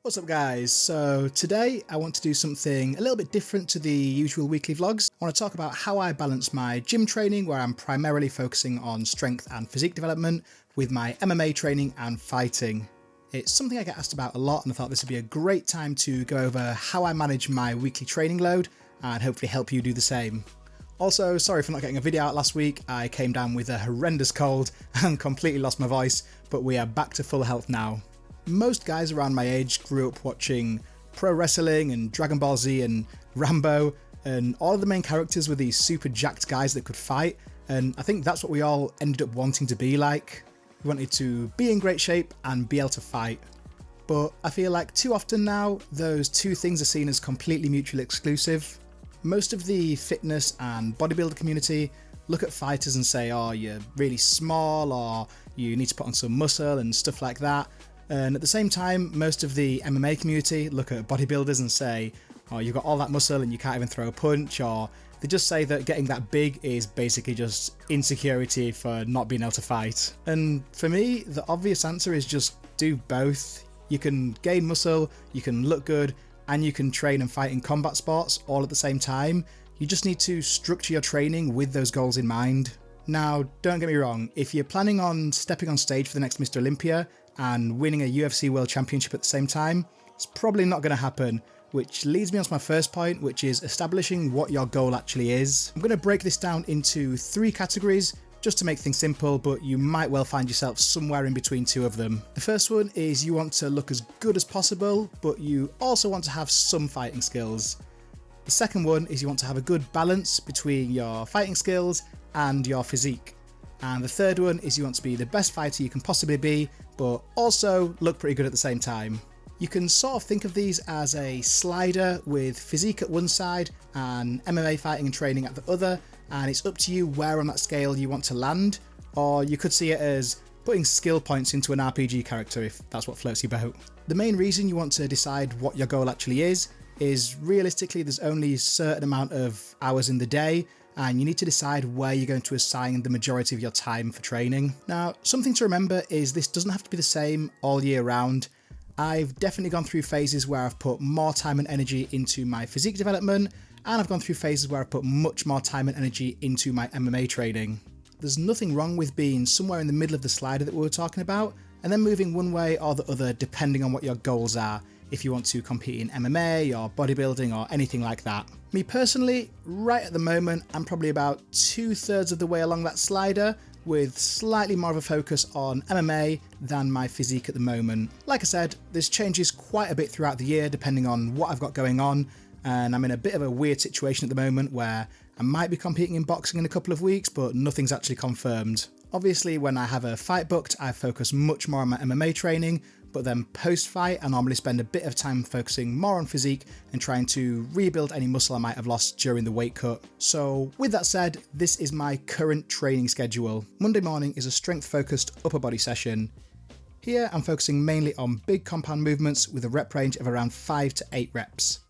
What's up guys? So today I want to do something a little bit different to the usual weekly vlogs. I want to talk about how I balance my gym training, where I'm primarily focusing on strength and physique development, with my MMA training and fighting. It's something I get asked about a lot, and I thought this would be a great time to go over how I manage my weekly training load and hopefully help you do the same. Also, sorry for not getting a video out last week. I came down with a horrendous cold and completely lost my voice, but we are back to full health now. Most guys around my age grew up watching pro wrestling and Dragon Ball Z and Rambo, and all of the main characters were these super jacked guys that could fight, and I think that's what we all ended up wanting to be like. We wanted to be in great shape and be able to fight. But I feel like too often now, those two things are seen as completely mutually exclusive. Most of the fitness and bodybuilder community look at fighters and say, oh, you're really small, or you need to put on some muscle and stuff like that. And at the same time, most of the MMA community look at bodybuilders and say, oh, you've got all that muscle and you can't even throw a punch, or they just say that getting that big is basically just insecurity for not being able to fight. And for me, the obvious answer is just do both. You can gain muscle, you can look good, and you can train and fight in combat sports all at the same time. You just need to structure your training with those goals in mind. Now, don't get me wrong, if you're planning on stepping on stage for the next Mr. Olympia and winning a UFC World Championship at the same time, it's probably not going to happen, which leads me on to my first point, which is establishing what your goal actually is. I'm going to break this down into 3 categories just to make things simple, but you might well find yourself somewhere in between 2 of them. The first one is you want to look as good as possible, but you also want to have some fighting skills. The second one is you want to have a good balance between your fighting skills and your physique. And the third one is you want to be the best fighter you can possibly be, but also look pretty good at the same time. You can sort of think of these as a slider with physique at one side and MMA fighting and training at the other, and it's up to you where on that scale you want to land, or you could see it as putting skill points into an RPG character if that's what floats your boat. The main reason you want to decide what your goal actually is realistically there's only a certain amount of hours in the day, and you need to decide where you're going to assign the majority of your time for training. Now, something to remember is this doesn't have to be the same all year round. I've definitely gone through phases where I've put more time and energy into my physique development, and I've gone through phases where I've put much more time and energy into my MMA training. There's nothing wrong with being somewhere in the middle of the slider that we were talking about, and then moving one way or the other depending on what your goals are, if you want to compete in MMA or bodybuilding or anything like that. Me personally, right at the moment, I'm probably about 2/3 of the way along that slider, with slightly more of a focus on MMA than my physique at the moment. Like I said, this changes quite a bit throughout the year depending on what I've got going on, and I'm in a bit of a weird situation at the moment where I might be competing in boxing in a couple of weeks, but nothing's actually confirmed. Obviously, when I have a fight booked, I focus much more on my MMA training, but then post-fight, I normally spend a bit of time focusing more on physique and trying to rebuild any muscle I might have lost during the weight cut. So with that said, this is my current training schedule. Monday morning is a strength-focused upper body session. Here I'm focusing mainly on big compound movements with a rep range of around 5 to 8 reps.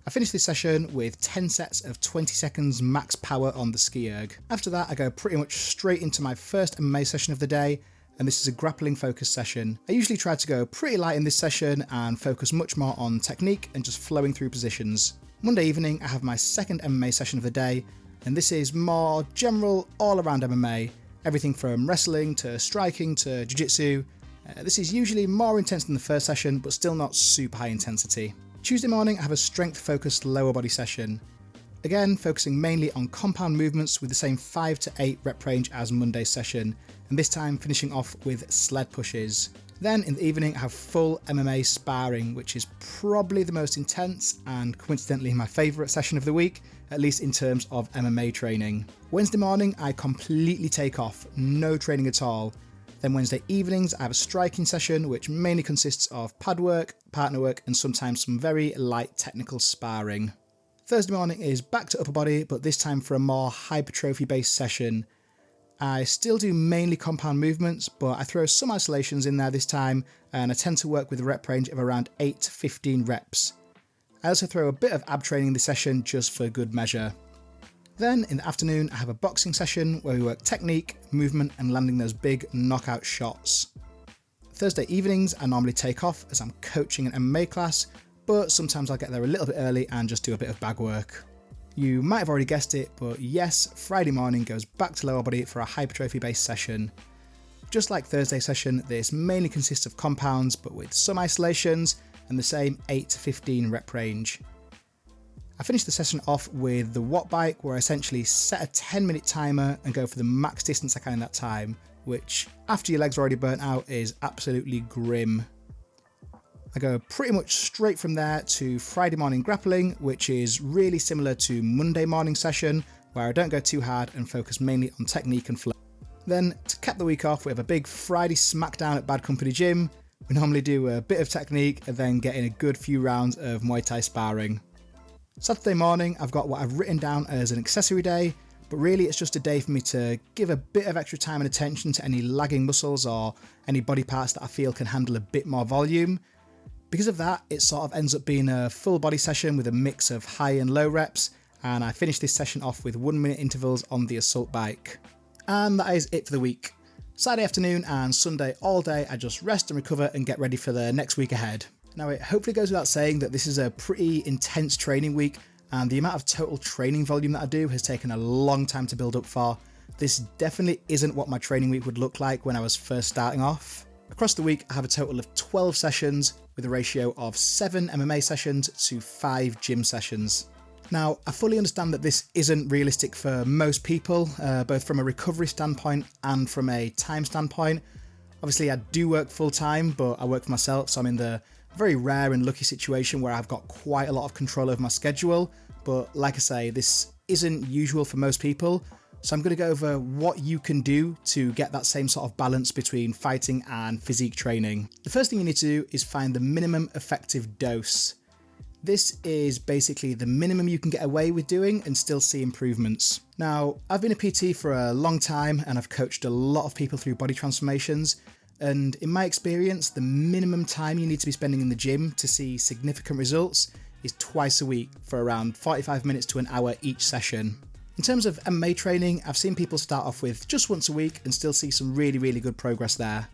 I finish this session with 10 sets of 20 seconds max power on the ski erg. After that, I go pretty much straight into my first MMA session of the day, and this is a grappling focus session. I usually try to go pretty light in this session and focus much more on technique and just flowing through positions. Monday evening, I have my second MMA session of the day, and this is more general all-around MMA, everything from wrestling to striking to jiu-jitsu. This is usually more intense than the first session, but still not super high intensity. Tuesday morning, I have a strength-focused lower body session. Again, focusing mainly on compound movements with the same 5 to 8 rep range as Monday's session, and this time finishing off with sled pushes. Then in the evening, I have full MMA sparring, which is probably the most intense and coincidentally my favourite session of the week, at least in terms of MMA training. Wednesday morning, I completely take off, no training at all. Then Wednesday evenings, I have a striking session, which mainly consists of pad work, partner work, and sometimes some very light technical sparring. Thursday morning is back to upper body, but this time for a more hypertrophy based session. I still do mainly compound movements, but I throw some isolations in there this time, and I tend to work with a rep range of around 8 to 15 reps. I also throw a bit of ab training this session just for good measure. Then in the afternoon, I have a boxing session where we work technique, movement, and landing those big knockout shots. Thursday evenings I normally take off as I'm coaching an MMA class, but sometimes I'll get there a little bit early and just do a bit of bag work. You might have already guessed it, but yes, Friday morning goes back to lower body for a hypertrophy based session. Just like Thursday session, this mainly consists of compounds but with some isolations and the same 8 to 15 rep range. I finished the session off with the watt bike, where I essentially set a 10-minute timer and go for the max distance I can in that time, which after your legs are already burnt out is absolutely grim. I go pretty much straight from there to Friday morning grappling, which is really similar to Monday morning session, where I don't go too hard and focus mainly on technique and flow. Then, to cap the week off, we have a big Friday smackdown at Bad Company Gym. We normally do a bit of technique and then get in a good few rounds of Muay Thai sparring. Saturday morning, I've got what I've written down as an accessory day, but really it's just a day for me to give a bit of extra time and attention to any lagging muscles or any body parts that I feel can handle a bit more volume. Because of that, it sort of ends up being a full body session with a mix of high and low reps, and I finish this session off with 1 minute intervals on the assault bike. And that is it for the week. Saturday afternoon and Sunday all day I just rest and recover and get ready for the next week ahead. Now it hopefully goes without saying that this is a pretty intense training week, and the amount of total training volume that I do has taken a long time to build up for. This definitely isn't what my training week would look like when I was first starting off. Across the week I have a total of 12 sessions with a ratio of 7 MMA sessions to 5 gym sessions. Now, I fully understand that this isn't realistic for most people, both from a recovery standpoint and from a time standpoint. Obviously, I do work full time, but I work for myself, so I'm in the very rare and lucky situation where I've got quite a lot of control over my schedule. But like I say, this isn't usual for most people. So I'm going to go over what you can do to get that same sort of balance between fighting and physique training. The first thing you need to do is find the minimum effective dose. This is basically the minimum you can get away with doing and still see improvements. Now, I've been a PT for a long time and I've coached a lot of people through body transformations. And in my experience, the minimum time you need to be spending in the gym to see significant results is twice a week for around 45 minutes to an hour each session. In terms of MMA training, I've seen people start off with just once a week and still see some really good progress there.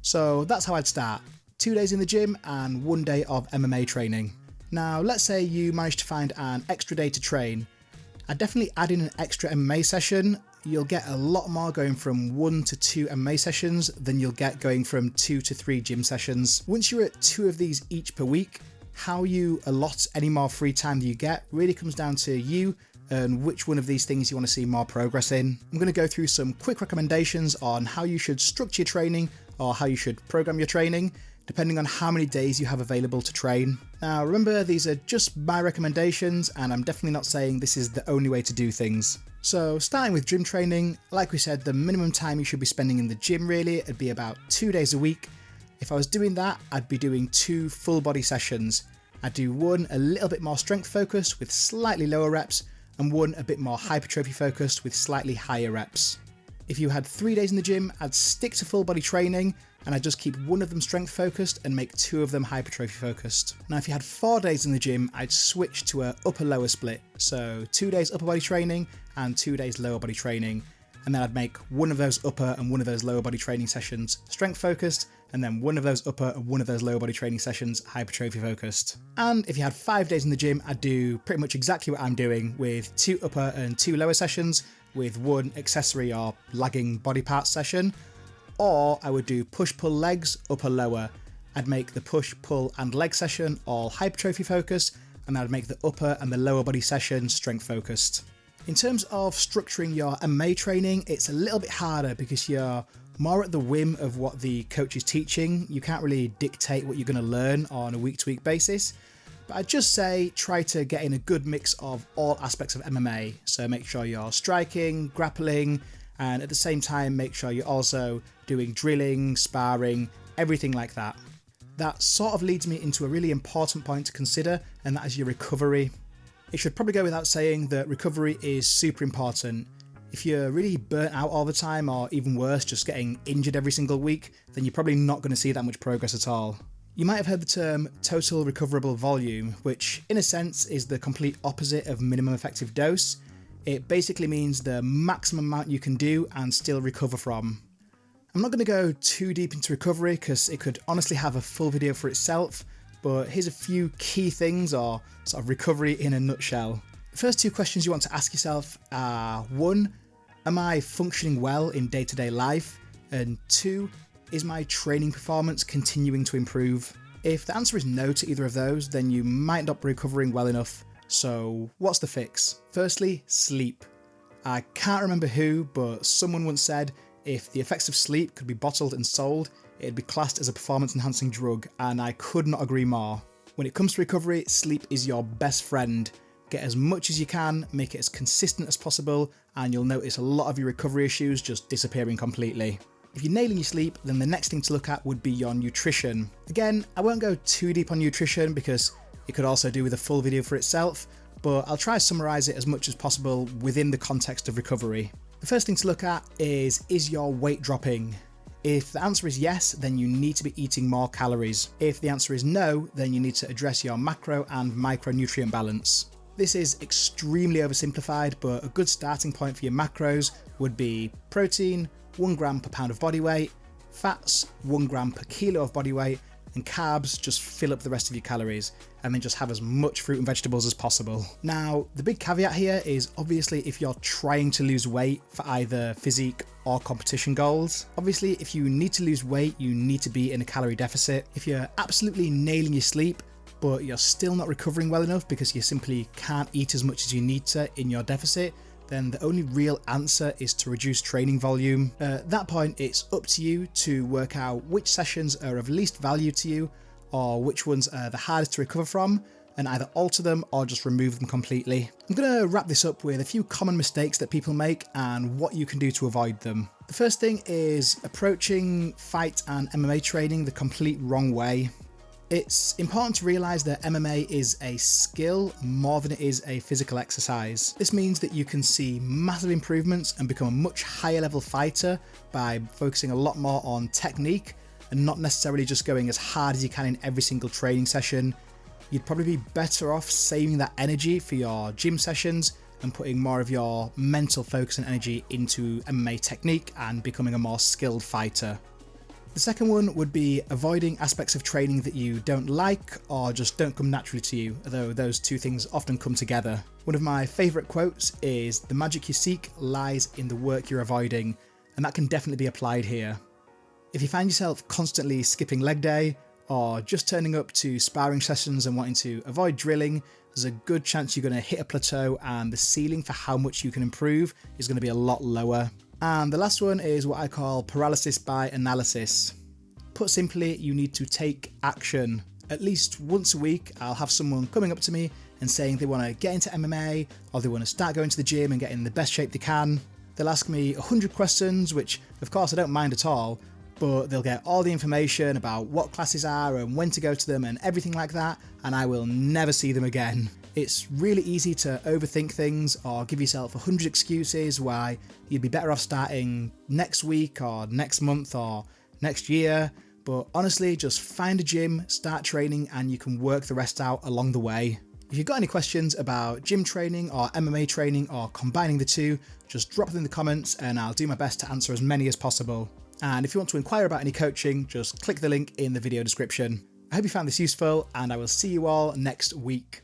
So that's how I'd start. 2 days in the gym and 1 day of MMA training. Now, let's say you manage to find an extra day to train. I'd definitely add in an extra MMA session. You'll get a lot more going from 1 to 2 MMA sessions than you'll get going from 2 to 3 gym sessions. Once you're at 2 of these each per week, how you allot any more free time that you get really comes down to you and which one of these things you want to see more progress in. I'm going to go through some quick recommendations on how you should structure your training or how you should program your training, depending on how many days you have available to train. Now remember, these are just my recommendations and I'm definitely not saying this is the only way to do things. So starting with gym training, like we said, the minimum time you should be spending in the gym really, it'd be about 2 days a week. If I was doing that, I'd be doing 2 full body sessions. I'd do one a little bit more strength focused with slightly lower reps and one a bit more hypertrophy focused with slightly higher reps. If you had 3 days in the gym, I'd stick to full body training and I'd just keep one of them strength focused and make 2 of them hypertrophy focused. Now if you had 4 days in the gym, I'd switch to a upper lower split. So 2 days upper body training and 2 days lower body training. And then I'd make one of those upper and one of those lower body training sessions strength focused, and then one of those upper and one of those lower body training sessions hypertrophy focused. And if you had 5 days in the gym, I'd do pretty much exactly what I'm doing with 2 upper and 2 lower sessions with 1 accessory or lagging body part session. Or I would do push-pull legs, upper lower. I'd make the push, pull and leg session all hypertrophy focused, and I'd make the upper and the lower body session strength focused. In terms of structuring your MMA training, it's a little bit harder because you're more at the whim of what the coach is teaching. You can't really dictate what you're going to learn on a week-to-week basis. But I'd just say try to get in a good mix of all aspects of MMA. So make sure you're striking, grappling, and at the same time make sure you're also doing drilling, sparring, everything like that. That sort of leads me into a really important point to consider, and that is your recovery. It should probably go without saying that recovery is super important. If you're really burnt out all the time, or even worse, just getting injured every single week, then you're probably not going to see that much progress at all. You might have heard the term total recoverable volume, which in a sense is the complete opposite of minimum effective dose. It basically means the maximum amount you can do and still recover from. I'm not going to go too deep into recovery because it could honestly have a full video for itself, but here's a few key things or sort of recovery in a nutshell. The first two questions you want to ask yourself are 1, am I functioning well in day-to-day life? And 2, is my training performance continuing to improve? If the answer is no to either of those, then you might not be recovering well enough. So what's the fix? Firstly, sleep. I can't remember who, but someone once said if the effects of sleep could be bottled and sold, it'd be classed as a performance-enhancing drug, and I could not agree more. When it comes to recovery, sleep is your best friend. Get as much as you can, make it as consistent as possible, and you'll notice a lot of your recovery issues just disappearing completely. If you're nailing your sleep, then the next thing to look at would be your nutrition. Again, I won't go too deep on nutrition because it could also do with a full video for itself, but I'll try to summarise it as much as possible within the context of recovery. The first thing to look at is your weight dropping? If the answer is yes, then you need to be eating more calories. If the answer is no, then you need to address your macro and micronutrient balance. This is extremely oversimplified, but a good starting point for your macros would be protein, 1 gram per pound of body weight, fats, 1 gram per kilo of body weight, and carbs just fill up the rest of your calories, and then just have as much fruit and vegetables as possible. Now, the big caveat here is obviously if you're trying to lose weight for either physique or competition goals. Obviously, if you need to lose weight, you need to be in a calorie deficit. If you're absolutely nailing your sleep, but you're still not recovering well enough because you simply can't eat as much as you need to in your deficit, then the only real answer is to reduce training volume. At that point, it's up to you to work out which sessions are of least value to you or which ones are the hardest to recover from, and either alter them or just remove them completely. I'm going to wrap this up with a few common mistakes that people make and what you can do to avoid them. The first thing is approaching fight and MMA training the complete wrong way. It's important to realise that MMA is a skill more than it is a physical exercise. This means that you can see massive improvements and become a much higher level fighter by focusing a lot more on technique and not necessarily just going as hard as you can in every single training session. You'd probably be better off saving that energy for your gym sessions and putting more of your mental focus and energy into MMA technique and becoming a more skilled fighter. The second one would be avoiding aspects of training that you don't like or just don't come naturally to you, although those two things often come together. One of my favourite quotes is, "The magic you seek lies in the work you're avoiding," and that can definitely be applied here. If you find yourself constantly skipping leg day or just turning up to sparring sessions and wanting to avoid drilling, there's a good chance you're going to hit a plateau and the ceiling for how much you can improve is going to be a lot lower. And the last one is what I call paralysis by analysis. Put simply, you need to take action. At least once a week, I'll have someone coming up to me and saying they want to get into MMA or they want to start going to the gym and get in the best shape they can. They'll ask me 100 questions, which of course I don't mind at all, but they'll get all the information about what classes are and when to go to them and everything like that, and I will never see them again. It's really easy to overthink things or give yourself 100 excuses why you'd be better off starting next week or next month or next year, but honestly, just find a gym, start training, and you can work the rest out along the way. If you've got any questions about gym training or MMA training or combining the two, just drop them in the comments and I'll do my best to answer as many as possible. And if you want to inquire about any coaching, just click the link in the video description. I hope you found this useful, and I will see you all next week.